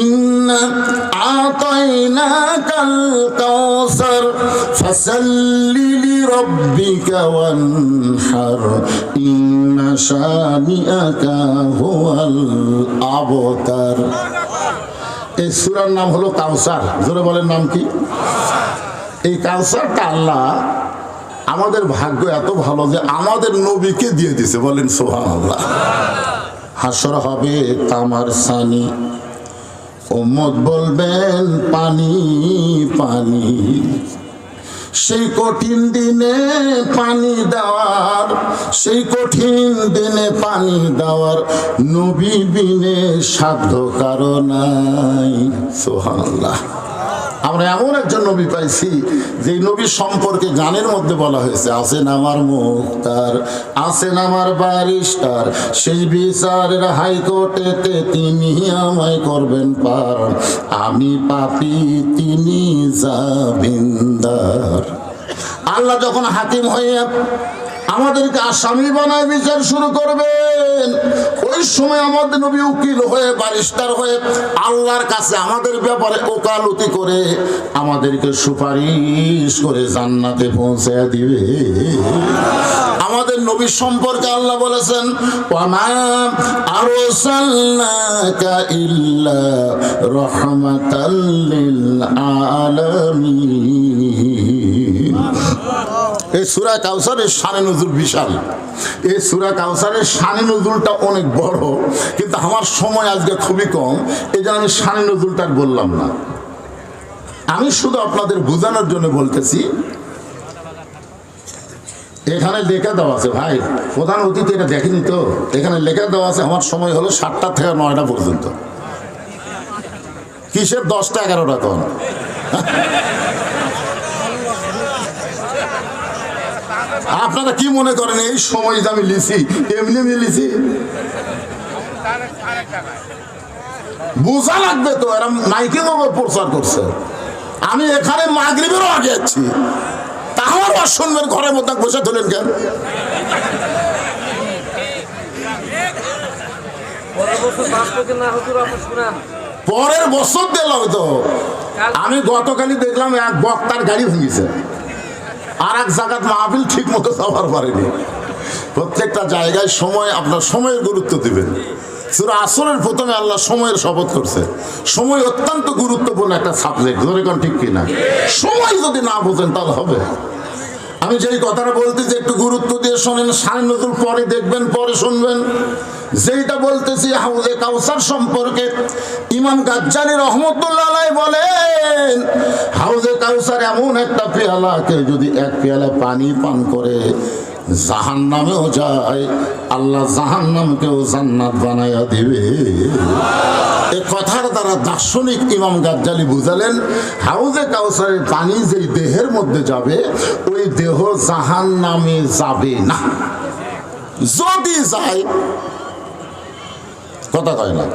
ইন্না আতাইনাকাল কাউসার ফাসাল্লি লিরাব্বিকা ওয়ানহার ইন্না শানিআকা হুয়াল আবতার। এই সূরার নাম হলো কাউসার। জোরে বলেন নাম কি? এই কাউসারটা আল্লাহ, আমাদের ভাগ্য এত ভালো যে আমাদের নবীকে দিয়ে দিয়েছে। বলেন সুবহানাল্লাহ। হাসর হবে তামার সানি, উম্মত বলবেন পানি পানি। সেই কঠিন দিনে পানি দেওয়ার, সেই কঠিন দিনে পানি দেওয়ার নবী বিনে সাধ্য কারো নাই। সুবহানাল্লাহ। আমরা এমন একজন নবী পাইছি যে নবী সম্পর্কে গানের মধ্যে বলা হয়েছে, আছেন আমার মুখতার, আছেন আমার ব্যারিস্টার, সেই বিচারের হাইকোর্টেতে তিনি আমায় করবেন পার, আমি পাপী তিনি জামিনদার। আল্লাহ যখন হাকিম হয়ে আমাদেরকে আসামি বানায় বিচার শুরু করবেন, ওই সময় আমাদের নবী উকিল হয়ে ব্যারিস্টার হয়ে আল্লাহর কাছে আমাদের ব্যাপারে ওকালতি করে আমাদেরকে সুপারিশ করে জান্নাতে পৌঁছে দিবে। আমাদের নবী সম্পর্কে আল্লাহ বলেছেন, ওয়ামা আরসালনাকা ইল্লা রাহমাতাল লিল আলামিন। এই সূরা কাউসারের শানে নজুল বিশাল। এই সূরা কাউসারের শানে নজুলটা অনেক বড়, কিন্তু আমার সময় আজকে খুবই কম, এই জন্য আমি শানে নজুলটা বললাম না। আমি শুধু আপনাদের বোঝানোর জন্য বলতেছি। এখানে লেখা দেওয়া আছে, ভাই প্রধান অতিথি এটা দেখেনি তো, এখানে লেখা দেওয়া আছে আমার সময় হলো 7টা থেকে 9টা পর্যন্ত। কিসের 10টা 11টা তখন? আপনারা কি মনে করেন এই সময় আমি লিখি এমনি লিখি? বোঝা লাগবে তো, এরা মাইকিং প্রচার করছে। আমি এখানে মাগরিবেরও আগে যাচ্ছি, তাহলে আর শুনবেন ঘরের মধ্যে বসে তোলেন কেন? পরের বছর দিলাম তো। আমি গতকালই দেখলাম এক বক্তার গাড়ি ভেঙেছে, আর এক জায়গায় মাহফিল ঠিক মতো যাওয়ার পারেনি। প্রত্যেকটা জায়গায় সময়, আপনার সময়ের গুরুত্ব দিবেন। সূরা আসরের প্রথমে আল্লাহ সময়ের শপথ করছে। সময় অত্যন্ত গুরুত্বপূর্ণ একটা সাবজেক্ট, ধরে কোন ঠিক কিনা? সময় যদি না বোঝেন তাহলে হবে। আমি যেই কথাটা বলতেছি একটু গুরুত্ব দিয়ে শোনেন, শানে নজুল পরে দেখবেন, পরে শুনবেন। যেইটা বলতেছি হাউজে কাউসার সম্পর্কে, ইমাম গাজ্জালী রাহমাতুল্লাহ আলাইহি বলেন, হাউজে কাউসার এমন একটা পেয়ালা, কেউ যদি এক পেয়ালা পানি পান করে জাহান্নামেও যায়, আল্লাহ জাহান্নামকেও জান্নাত বানায়া দিবে। এই কথার দ্বারা দার্শনিক ইমাম গাজ্জালী বুঝালেন, হাউজে কাউসারের পানি যেই দেহের মধ্যে যাবে, ওই দেহ জাহান্নামে যাবে না। যদি যায়, কথা কয় না,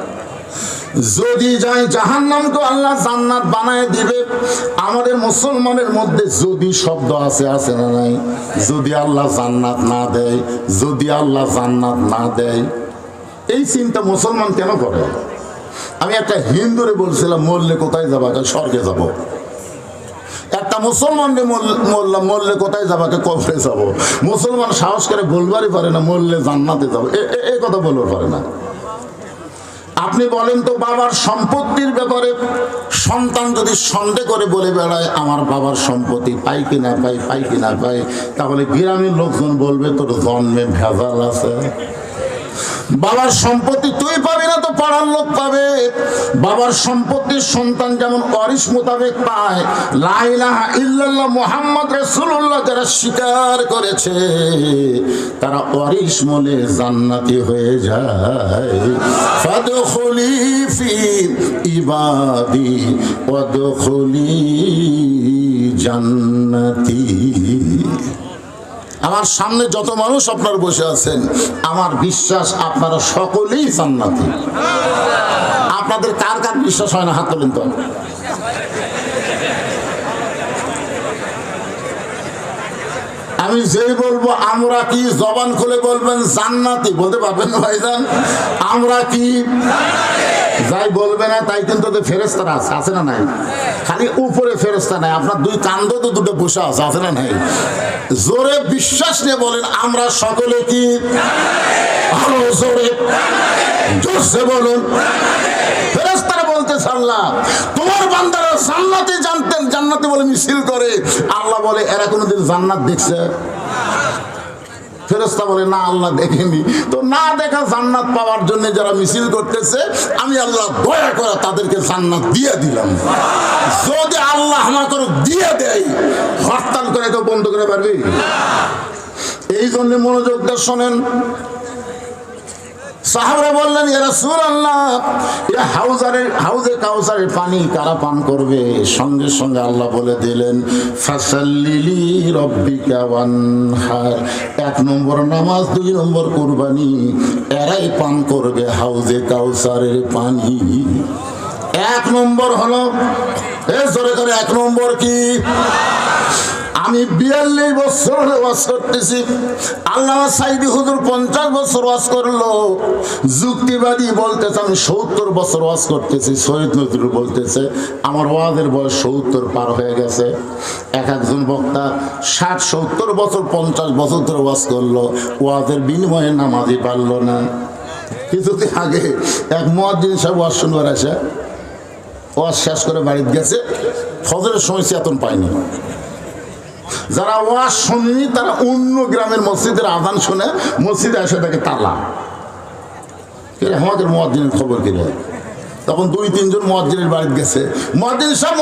যদি যায় জাহান্নামকে আল্লাহ জান্নাত বানায় দিবে। আমাদের মুসলমানের মধ্যে যদি শব্দ আছে, আছে না নাই? যদি আল্লাহ জান্নাত না দেয়, যদি আল্লাহ জান্নাত না দেয়, এই চিন্তা মুসলমান কেন করে? আমি একটা হিন্দুরে বলছিলাম, মরলে কোথায় যাবা? স্বর্গে যাব। একটা মুসলমানকে বললাম, মরলে কোথায় যাবা? কবরে যাব। মুসলমান সাহস করে বলবারই পারে না মরলে জান্নাতে যাবো, এ কথা বলবার পারে না। আপনি বলেন তো, বাবার সম্পত্তির ব্যাপারে সন্তান যদি সন্দেহ করে বলে বেড়ায় আমার বাবার সম্পত্তি পাই কিনা পাই, পাই কিনা পাই, তাহলে গ্রামের লোকজন বলবে তোর জন্মে ভেজাল আছে। বাবার সম্পত্তি তুই পাবি না তো পাড়ার লোক পাবে। বাবার সম্পত্তির সন্তান যেমন ওয়ারিশ মোতাবেক পায়, লা ইলাহা ইল্লাল্লাহ মুহাম্মদ রাসূলুল্লাহ যারা স্বীকার করেছে তারা ওয়ারিশ বলে জান্নাতি হয়ে যায়। ফাদখুলি ফি ইবাদি ওয়াদখুলি জান্নাতি। আমার সামনে যত মানুষ আপনারা বসে আছেন, আমার বিশ্বাস আপনারা সকলেই জান্নাতি। আপনাদের কার কার বিশ্বাস হয় না? হাত তোলেন তো। আমি যেই বলবো আমরা কি, জবান খুলে বলবেন জান্নাতি, বলতে পারবেন না ভাইজান? আমরা কি যাই বলবে না তাই কিন্তু ফেরেশতারা আছে না নাই? খালি উপরে ফেরেশতা নাই, আপনার দুই কান্দে তো দুটো বসে আছে না নাই? জোরে বিশ্বাস নিয়ে বলেন আমরা সকলে কি, আরো জোরে জোরসে বলুন। ফেরেশতারা বলতেছে আল্লাহ তোমার বান্দারা জান্নাতে জানতেন, জান্নাতে বলে মিছিল করে। আল্লাহ বলে এরা কোনোদিন জান্নাত দেখছে? ফেরেশতা বলে না আল্লাহ দেখেনি। তো না দেখা জান্নাত পাওয়ার জন্য যারা মিছিল করতেছে আমি আল্লাহ দয়া করে তাদেরকে জান্নাত দিয়ে দিলাম। যদি আল্লাহ আমাকে দিয়ে দেয় হরতাল করে কেউ বন্ধ করে পারবি? এই জন্য মনোযোগ দিয়ে শোনেন। সাহাবারা বললেন ইয়া রাসূলুল্লাহ ইয়া হাউজে কাউসারের পানি কারা পান করবে? সঙ্গে সঙ্গে আল্লাহ বলে দিলেন ফাসাল্লিলি রাব্বিকা ওয়ানহার। 1 নম্বর নামাজ, 2 নম্বর কুরবানি, এরাই পান করবে হাউজে কাউসারের পানি। 1 নম্বর হলো জোরে করে 1 নম্বর কি? আমি 42 বছর ওয়াজ করতেছি, আল্লামা সাইদি হুজুর 50 বছর ওয়াজ করলো, যুক্তিবাদী বলতেছে আমি 70 বছর ওয়াজ করতেছি, সৈয়দ নজরুল বলতেছে আমার ওয়াজের বয়স 70 পার হয়ে গেছে। একজন বক্তা 60-70 বছর 50 বছর ধরে ওয়াজ করলো, ওয়াজের বিনিময়ে নামাজই পারলো না। কিছুদিন আগে এক মুয়াজ্জিন সাহেব ওয়াজ শুনবার আসে, ওয়াজ শেষ করে বাড়িতে গেছে, ফজরের সময় চেতন পায়নি। যারা ওয়াজ শোনেনি তারা অন্য গ্রামের মসজিদের আজান শুনে মসজিদে এসে দেখে তালা। আমাদের মুয়াজ্জিনের খবর কিনে তখন 2-3 জন মুয়াজ্জিনের বাড়িতে গেছে, মুয়াজ্জিন সাহেব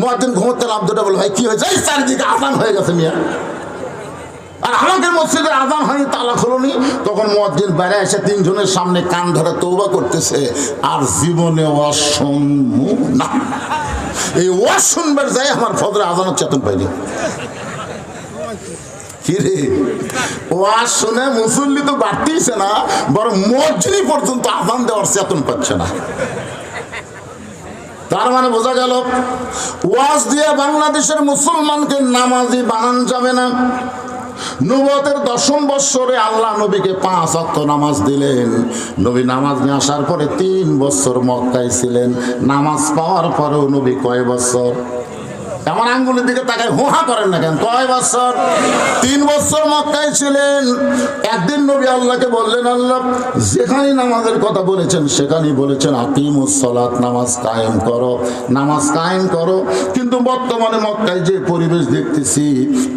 মুয়াজ্জিন ঘুমোতে লাভ দুটা বলে ভাই কি হয়েছে? চারিদিকে আজান হয়ে গেছে মিয়া, আর আমাদের মসজিদের আজান হয়নি, তালা খোলনি। তখন মুয়াজ্জিন বাইরে এসে 3 জনের সামনে কান ধরে তওবা করতেছে, আর জীবনে ওয়াজ শুনবো না। এই ওয়াজ শুনবার যাই আমার ফজরে আজানের চেতন পাইনি। কিরে ওয়াজ শুনে মুসল্লি তো বাড়তেইছে না, বরং মসজিদই পর্যন্ত আজান দেওয়ার চেতন পাচ্ছে না। তার মানে বোঝা গেল ওয়াজ দিয়ে বাংলাদেশের মুসলমানকে নামাজি বানান যাবে না। নবুয়তের 10ম বৎসরে আল্লাহ নবীকে 5 ওয়াক্ত নামাজ দিলেন। নবী নামাজ নিয়ে আসার পরে 3 বছর মক্কায় ছিলেন। নামাজ পাওয়ার পরেও নবী কয় বছর? আমার আঙ্গুলের দিকে তাকায় হুহা করেন না কেন? কয় বছর? 3 বছর মক্কায় ছিলেন। একদিন নবী আল্লাহকে বললেন আল্লাহ যেখানে নামাজের কথা বলেছেন সেখানেই বলেছেন আকিমুস সালাত, নামাজ কায়েম করো, নামাজ কায়েম করো। কিন্তু বর্তমানে মক্কায় যে পরিবেশ দেখতেছি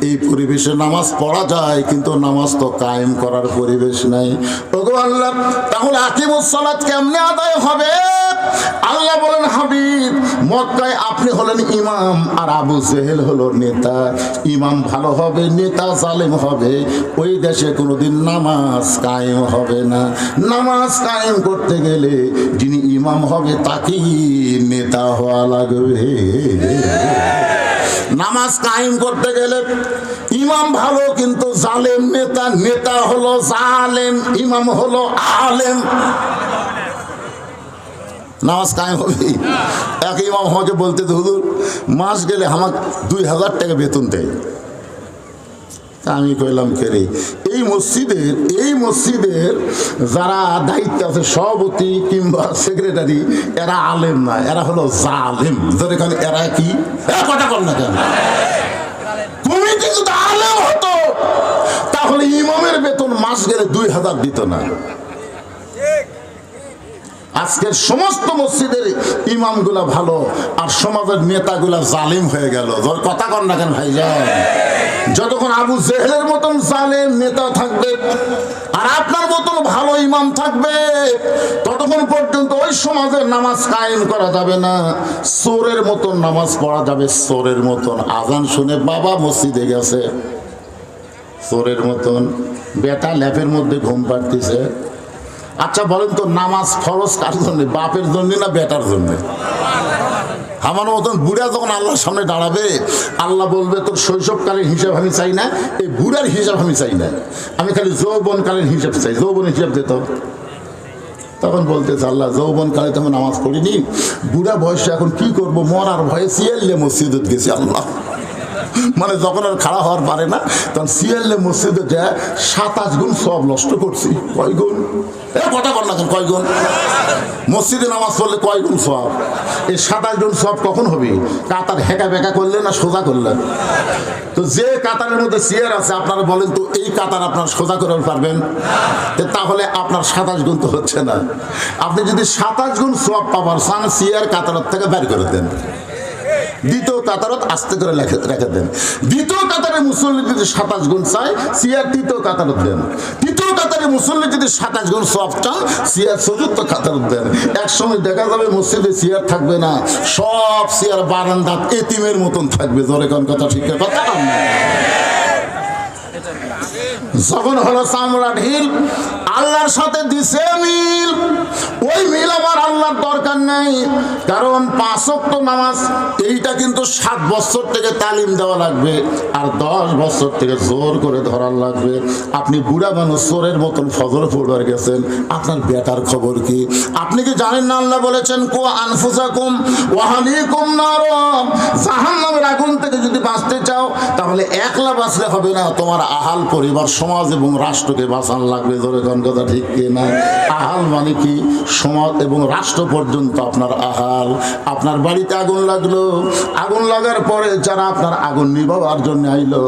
এই পরিবেশে নামাজ পড়া যায় কিন্তু নামাজ তো কায়েম করার পরিবেশ নাই। ওগো আল্লাহ তাহলে আকিমুস সালাত কেমনে আদায় হবে? আল্লাহ বলেন হাবিব মক্কায় আপনি হলেন ইমাম আর আবু জেহেল হলো নেতা। ইমাম ভালো হবে, নেতা জালেম হবে, ওই দেশে কোনোদিন নামাজ কায়েম হবে না। নামাজ কায়েম করতে গেলে যিনি ইমাম হবে তাকেই নেতা হওয়া লাগবে। নামাজ কায়েম করতে গেলে ইমাম ভালো কিন্তু জালেম নেতা, নেতা হলো জালেম, ইমাম হলো আলেম। নামাজ কায়েম হবে। এক ইমাম আমাকে বলতে হুজুর মাস গেলে আমাকে 2000 টাকা বেতন দেয়। তা আমি কইলাম কেরে এই মসজিদের যারা দায়িত্ব আছে সভাপতি কিংবা সেক্রেটারি এরা আলেম না, এরা হলো জালেম। যেখানে এরা কি কথা বল না কেন? কমিটি যদি আলেম হতো তাহলে ইমামের বেতন মাস গেলে 2000 দিত না। আজকের সমস্ত মসজিদের ইমামগুলা ভালো আর সমাজের নেতাগুলা জালিম হয়ে গেল। কথা কর না কেন ভাইজান? যতক্ষণ আবু জেহেলের মতন জালেম নেতা থাকবে আর আপনার মতন ভালো ইমাম থাকবে ততক্ষণ পর্যন্ত ওই সমাজের নামাজ কায়েম করা যাবে না। চোরের মতন নামাজ পড়া যাবে, চোরের মতন। আজান শুনে বাবা মসজিদে গেছে, চোরের মতন বেটা ল্যাপের মধ্যে ঘুম পাড়তেছে। আচ্ছা বলেন তো নামাজ ফরজ কার জন্য? বাপের জন্য না বেটার জন্য? আমার মতন বুড়া যখন আল্লাহর সামনে দাঁড়াবে আল্লাহ বলবে তোর শৈশবকালের হিসাব আমি চাই না, এই বুড়ার হিসাব আমি চাই না, আমি খালি যৌবনকালের হিসাব চাই। যৌবনের হিসাব দিত। তখন বলতেছে আল্লাহ যৌবনকালে তো আমি নামাজ পড়িনি, বুড়া বয়সে এখন কি করবো, মরার ভয়ে সিয়াল্লে মসজিদত গেছি। আল্লাহ মানে যখন আর খাড়া হওয়ার পারে না তখন সিয়ালে মসজিদে যায় 27 গুণ সব নষ্ট করছি। কয় গুণ? কথা কর না কেন, কয় গুণ? মসজিদে নামাজ পড়লে কয় গুণ সব? এই 27 গুণ সব কখন হবে? কাতার হেঁকা বেঁকা করলে না সোজা করলেন? তো যে কাতারের মধ্যে চেয়ার আছে আপনারা বলেন তো এই কাতার আপনার সোজা করে পারবেন? তাহলে আপনার 27 গুণ তো হচ্ছে না। আপনি যদি 27 গুণ সব পাবার চান চেয়ার কাতারের থেকে বের করে দেন, দ্বিতীয় কাতারত আস্তে করে রেখে দেন। দ্বিতীয় কাতারে মুসল্লি যদি 27 গুণ চায় চেয়ার তৃতীয় কাতারত দেন। তৃতীয় কাতারে মুসল্লি যদি 27 গুণ সব চান চেয়ার চতুর্থ কাতারত দেন। এক সময় দেখা যাবে মসজিদে চেয়ার থাকবে না, সব চেয়ার বারান্দাত এতিমের মতন থাকবে। জোরে কোন কথা, ঠিক কথা? যখন হলো চামড়া ঢিল, আল্লাহর সাথে দিছে মিল, ওই মিল আমার আল্লাহর দরকার নেই। কারণ 5 ওয়াক্ত নামাজ এইটা কিন্তু 7 বছর থেকে তালিম দেওয়া লাগবে, আর 10 বছর থেকে জোর করে ধরার লাগবে। আপনি বুড়া মানুষ চোরের মতন ফজর পড়বার গেছেন, আপনার বেটার খবর কি? আপনি কি জানেন না আল্লাহ বলেছেন কো আনফুসাকুম ওয়া আহলিকুম নার, জাহান্নামের আগুন থেকে যদি বাঁচতে চাও তাহলে একলা বাঁচলে হবে না, তোমার আহাল পরিবার সমাজ এবং রাষ্ট্রকে বাঁচান লাগবে। ধরে কোন কথা, ঠিক কি না? আহাল মানে কি? সমাজ এবং রাষ্ট্র পর্যন্ত আপনার আহাল। আপনার বাড়িতে আগুন লাগলো, আগুন লাগার পরে যারা আপনার আগুন নিভাবার জন্য আইলো,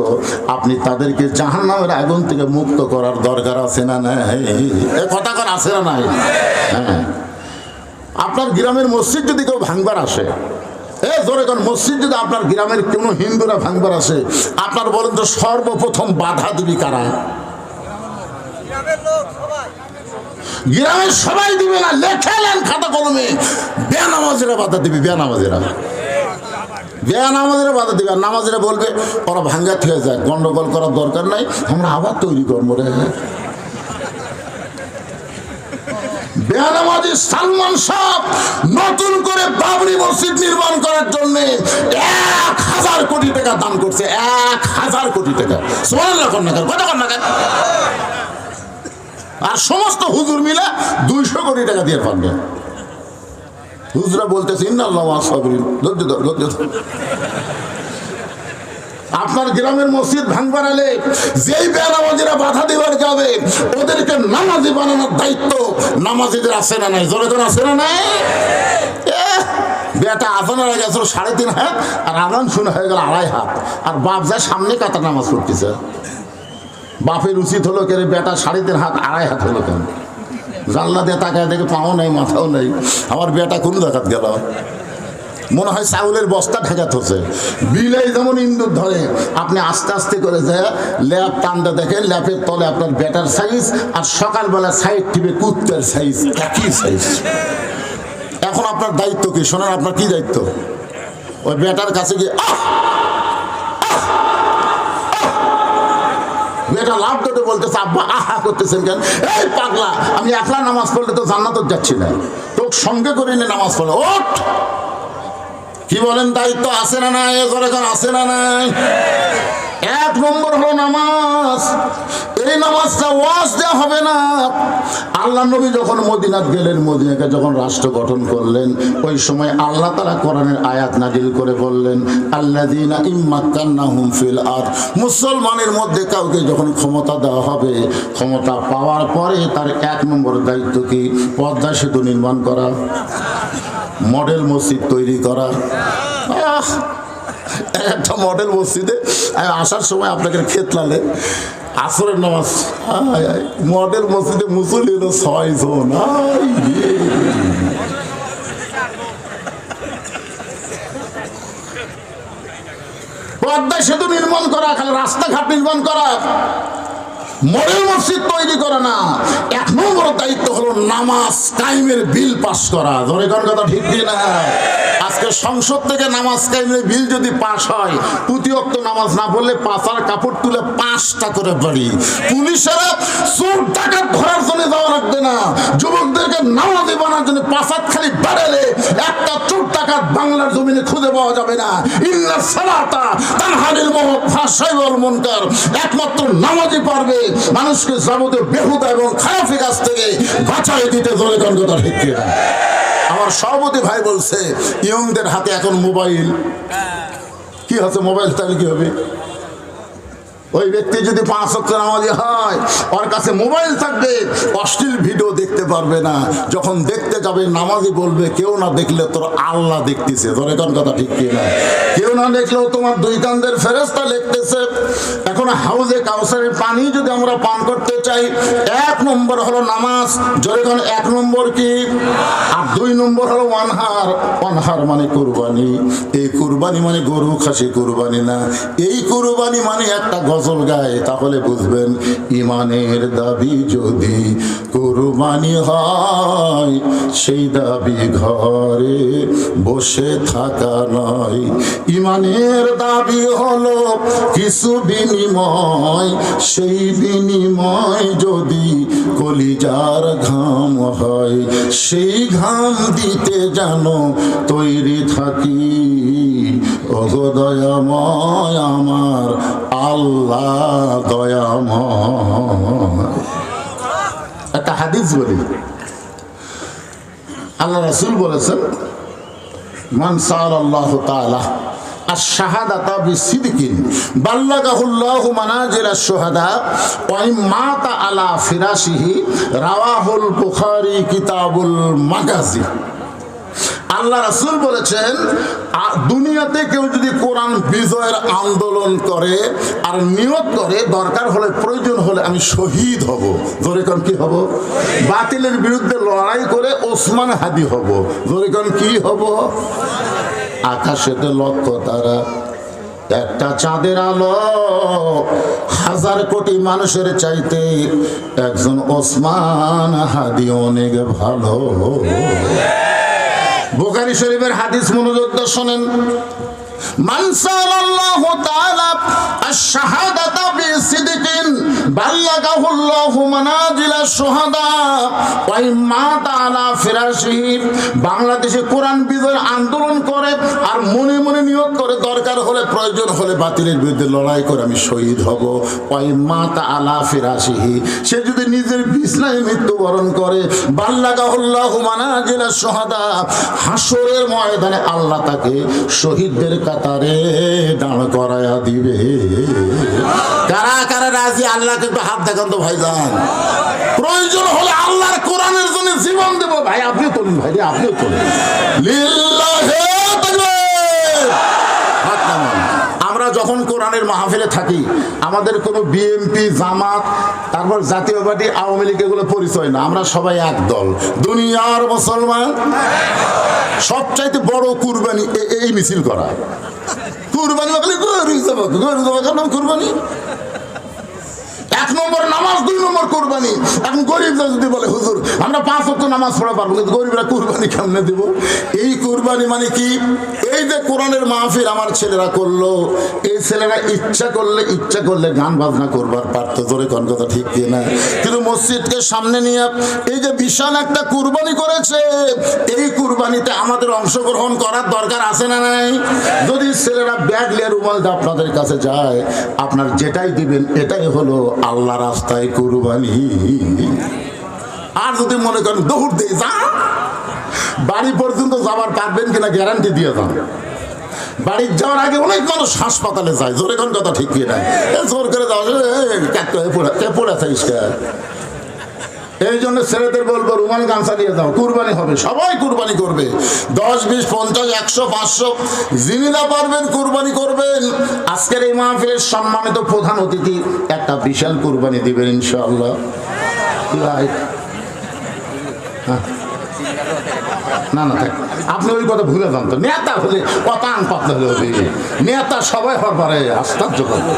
আপনি তাদেরকে জাহান্নামের আগুন থেকে মুক্ত করার দরকার আছে না নাই? এ কথা কর আছে না নাই? হ্যাঁ। আপনার গ্রামের মসজিদ যদি কেউ ভাঙবার আসে, জোরে কোন মসজিদ যদি আপনার গ্রামের কোন হিন্দুরা ভাঙবার আসে, আপনার বলেন তো সর্বপ্রথম বাধা দিবি কারা? গ্রামের সবাই দিবে না, লেখালেন খাতা কলমে, বেনামাজিরা বাধা দিবি। বেনামাজিরা বাধা দিবে, আর নামাজিরা বলবে ওরা ভাঙ্গা থেকে যায়, গন্ডগোল করার দরকার নাই, আমরা আবার তৈরি করবো রে। বেনামাজি সালমান শাহ নতুন করে বাবরি মসজিদ নির্মাণ করার জন্য 1000 কোটি টাকা দান করছে। 1000 কোটি টাকা। সুবহানাল্লাহ কন্যা কত কন্যা, আর সমস্ত হুজুর মিলে 200 কোটি টাকা দিয়ে পারবে। হুজুরা বলতেছে ইন্নাল্লাহু মা'আস সাবিরিন। আপনার গ্রামের মসজিদ ভাঙবার এলে যেই বেনামাজিরা বাধা দিবার যাবে ওদেরকে নামাজি বানানোর দায়িত্ব নামাজিদের আছে না নাই? জোরে জোরে আছে না নাই? বেটা আজান হয়ে গেছিল 3.5 হাত, আর আজান শুনে হয়ে গেল 2.5 হাত, আর বাপ যায় সামনে কাতার নামাজ পড়তেছে। বাপের উচিত হলো কেন বেটা 3.5 হাত 2.5 হাত হলো কেন? জানলা দিয়ে তাকায় দেখে পাও নেই, মাথাও নেই, আমার বেটা কোন জায়গাত গেল? মনে হয় চাউলের বস্তা ঠেকাত হচ্ছে। বিলাই যেমন ইন্দুর ধরে, আপনি আস্তে আস্তে করে যায় ল্যাপ টানটা দেখেন, ল্যাপের তলে আপনার বেটার সাইজ, আর সকালবেলা সাইড টিপে কুত্তার সাইজ, একই সাইজ। এখন আপনার দায়িত্ব কি শোনেন? আপনার কি দায়িত্ব? ওই বেটার কাছে গিয়ে বেটা লাভ দিতে বলতেছে, আব্বা আহা করতেছেন কেন? এই পাগলা, আমি একলা নামাজ পড়লে তো জান্নাত যাচ্ছি না, তোকে সঙ্গে করে নিয়ে নামাজ পড়ে ওঠ। কি বলেন? দায়িত্ব আছে না নাই? এখন আছে না নাই? 1 নম্বর হলো নামাজ। এই নামাজটা ওয়াজ দেওয়া হবে না। আল্লাহ নবী যখন মদিনাত গেলেন, মদিনাকে যখন রাষ্ট্র গঠন করলেন, ওই সময় আল্লাহ তাআলা কোরআনের আয়াত নাজিল করে বললেন আল্লাযীনা ইম্মাক্কান্নাহুম ফিল আরদ, মুসলমানের মধ্যে কাউকে যখন ক্ষমতা দেওয়া হবে, ক্ষমতা পাওয়ার পরে তার 1 নম্বর দায়িত্ব কি? পদ্মা সেতু নির্মাণ করা, মডেল মসজিদ তৈরি করা। একটা মডেল মসজিদে আসার সময় আপনাকে খেতলালে আসরের নামাজ, মডেল মসজিদে মুসল্লি হলো 6 জন। পদ্মা সেতু নির্মাণ করা, খালি রাস্তাঘাট নির্মাণ করা, মডেল মসজিদ তৈরি করা না। 1 নম্বর দায়িত্ব হলো নামাজ কায়েমের বিল পাস করা। ধরে কোন কথা, ঠিক কি না? আজকে সংসদ থেকে নামাজ কায়েমের বিল যদি পাস হয়, প্রতি ওয়াক্ত নামাজ না পড়লে পাছার কাপড় তুলে 5টা করে বাড়ি। পুলিশেরা চোর ডাকাত ধরার জন্য যাওয়া লাগবে না, যুবকদেরকে নামাজি বানার জন্য 5 হাত খালি বাড়ালে একটা চোর ডাকাত বাংলার জমিনে খুঁজে পাওয়া যাবে না। ইন্নাস সালাতা তানহানিল ফাহশাই ওয়াল মুনকার, একমাত্র নামাজি পারবে মানুষকে যাবতীয় বেহুদা এবং খারাপি কাজ থেকে বাঁচাই দিতে। জোরে কোন কথা, ঠিক কি না? আমার সভাপতি ভাই বলছে ইয়ংদের হাতে এখন মোবাইল, কি আছে মোবাইল তাহলে কি হবে? ওই ব্যক্তি যদি 5 ওয়াক্ত নামাজি হয়, ওর কাছে মোবাইল থাকবে, অশ্লীল ভিডিও দেখতে পারবে না। যখন দেখতে যাবে নামাজি বলবে কেউ না দেখলে তোর আল্লাহ দেখতেছে। ধরে কোন কথা ঠিক কি না? কেউ না দেখলেও তোমার 2 কাঁধের ফেরেশতা লিখতেছে। এখন হাউজে কাউসারের পানি যদি আমরা পান করতে চাই, 1 নম্বর হলো নামাজ। জোরে কোন 1 নম্বর কি? আর 2 নম্বর হলো ওয়ানহার। ওয়ানহার মানে কুরবানি। এই কুরবানি মানে গরু খাসি কুরবানি না, এই কুরবানি মানে একটা গজল গায়, তাহলে বুঝবেন ইমানের দাবি যদি কুরবানি হয়, সেই দাবি ঘরে বসে থাকা নয়। ইমানের দাবি হলো কিছু বিনিময়, সেই বিনিময় যদি কলিজার ঘাম হয়, সেই ঘাম দিতে জানো তৈরি থাকি। ওগো দয়াময় আমার আল্লাহ দয়াময়। একটা হাদিস বলি, আল্লাহ রাসূল বলেছেন, মান সাআলাল্লাহু তাআলা আশ-শাহাদাতা বিসিদকিন বাল্লাগাহুল্লাহু মানাজিলাশ শুহাদা ওয়া ইন মাতা আলা ফিরাশিহি, রাওয়াহুল বুখারী কিতাবুল মাগাজি। আল্লাহ রাসূল বলেছেন, দুনিয়াতে কেউ যদি কোরআন বিজয়ের আন্দোলন করে আর নিয়ত করে দরকার হলে প্রয়োজন হলে আমি শহীদ হব, জোরে কোন কি হব? বাতিলের বিরুদ্ধে লড়াই করে ওসমান হাদি হব, জোরে কোন কি হব? আকাশেতে লক্ষ তারা, একটা চাঁদের আলো 1000 কোটি মানুষের চাইতে একজন ওসমান হাদি অনেক ভালো। বুখারী শরীফের হাদিস মনোযোগ দিয়ে শুনেন, মান সাআলাল্লাহু তাআলা আশ-শাহাদাতা বিসিদকিন বাল্লাগাহুল্লাহু মানাজিলাশ শুহাদা ওয়া ইন মাতা আলা ফিরাশিহি। বাংলাদেশে কোরআন বিজয়ের আন্দোলন করে আর মনে মনে নিয়ত করে দরকার হলে প্রয়োজন হলে বাতিলের বিরুদ্ধে লড়াই করে আমি শহীদ হব। ওয়া ইন মাতা আলা ফিরাশিহি, সে যদি নিজের বিছানায় মৃত্যুবরণ করে, বাল্লাগাহুল্লাহু মানাজিলাশ শুহাদা, হাসরের ময়দানে আল্লাহ তাকে শহীদদের কাতারে দাঁড় করায়া দিবে। কারা কারা রাজি? আল্লাহকে একটু হাত দেখান তো ভাইজান। প্রয়োজন হলে আল্লাহর কোরআনের জন্য জীবন দেব। ভাই আপনিও তোলেন, ভাই আপনিও তোলেন। লিল্লাহি তাকবীর। হাত নামান। আমরা যখন কোরআনের মাহফিলে থাকি, আমাদের কোনো বিএনপি, জামাত, তারপর জাতীয় পার্টি, আওয়ামী লীগ এগুলো পরিচয় না। আমরা সবাই এক দল, দুনিয়ার মুসলমান। সবচাইতে বড় কুরবানি এই মিছিল করা। কুরবানি কুরবানি 1 নম্বর নামাজ, 2 নম্বর কুরবানি। এখন গরিবরা যদি বলে হুজুর আমরা 5 ওয়াক্ত নামাজ পড়া পারবো, কিন্তু গরিবরা কুরবানি কেমনে দিব? এই কুরবানি মানে কি? এই যে কোরআনের মাহফিল আমার ছেলেরা করলো, এই ছেলেরা ইচ্ছা করলে গান বাজনা করবার পারতো, জোরে কোন কথা ঠিক কি না? কিন্তু মসজিদকে সামনে নিয়ে এই যে বিশাল একটা কুরবানি করেছে, এই কুরবানিতে আমাদের অংশগ্রহণ করার দরকার আছে না নাই? যদি ছেলেরা ব্যাগ নিয়ে রুমাল দিয়ে আপনাদের কাছে যায়, আপনার যেটাই দিবেন এটাই হলো আল্লাহ রাস্তায় কুরবানি। আর যদি মনে করেন দৌড় দিয়ে যা, বাড়ি পর্যন্ত যাবার পারবেন কিনা গ্যারান্টি দিয়ে যান। বাড়ি যাওয়ার আগে অনেক মানুষ হাসপাতালে যায়, জোরে কোন কথা ঠিক কি না? জোর করে যাওয়া পড়ে থাকিস। এই জন্য ছেলেদের বলবো রুমাল গামছা দিয়ে যাও, কুরবানি হবে, সবাই কুরবানি করবে। 10, 20, 50, 100, 500 যিনিরা পারবেন কুরবানি করবেন। আজকের এই মাহফিলের সম্মানিত প্রধান অতিথি একটা বিশাল কুরবানি দিবেন ইনশাআল্লাহ। না না থাক, আপনি ওই কথা ভুলে যান তো। নেতা হলে পতান পাতলা হবে, নেতা সবাই হওয়ার পরে আশ্চর্য করবে।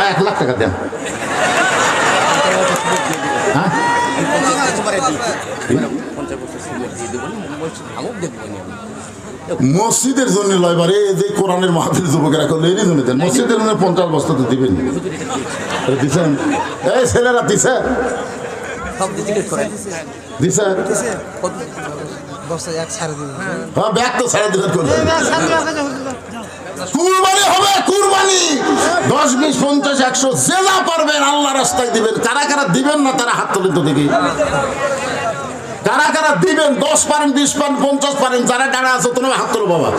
1 লাখ টাকা দেন। মসজিদের জন্য লয় বারে যে কোরআনের মাহফিল যুবকেরা করলে এরই জন্য দেন। মসজিদের জন্য 50 বস্তা তো দিবেন, দিচ্ছেন? এই ছেলেরা দিছে দিছে ব্যাগ তো ছেড়ে দিবেন। কুরবানি হবে, কুরবানি 10, 20, 50, 100 যে যা পারবেন আল্লাহ রাস্তায় দিবেন। কারা কারা দিবেন না তারা হাত তুলে তো দেখি। কারা কারা দিবেন? 10 পারেন, 20 পারেন, 50 পারেন, যারা টাকা আছে তোমরা হাত তোলো বাবা।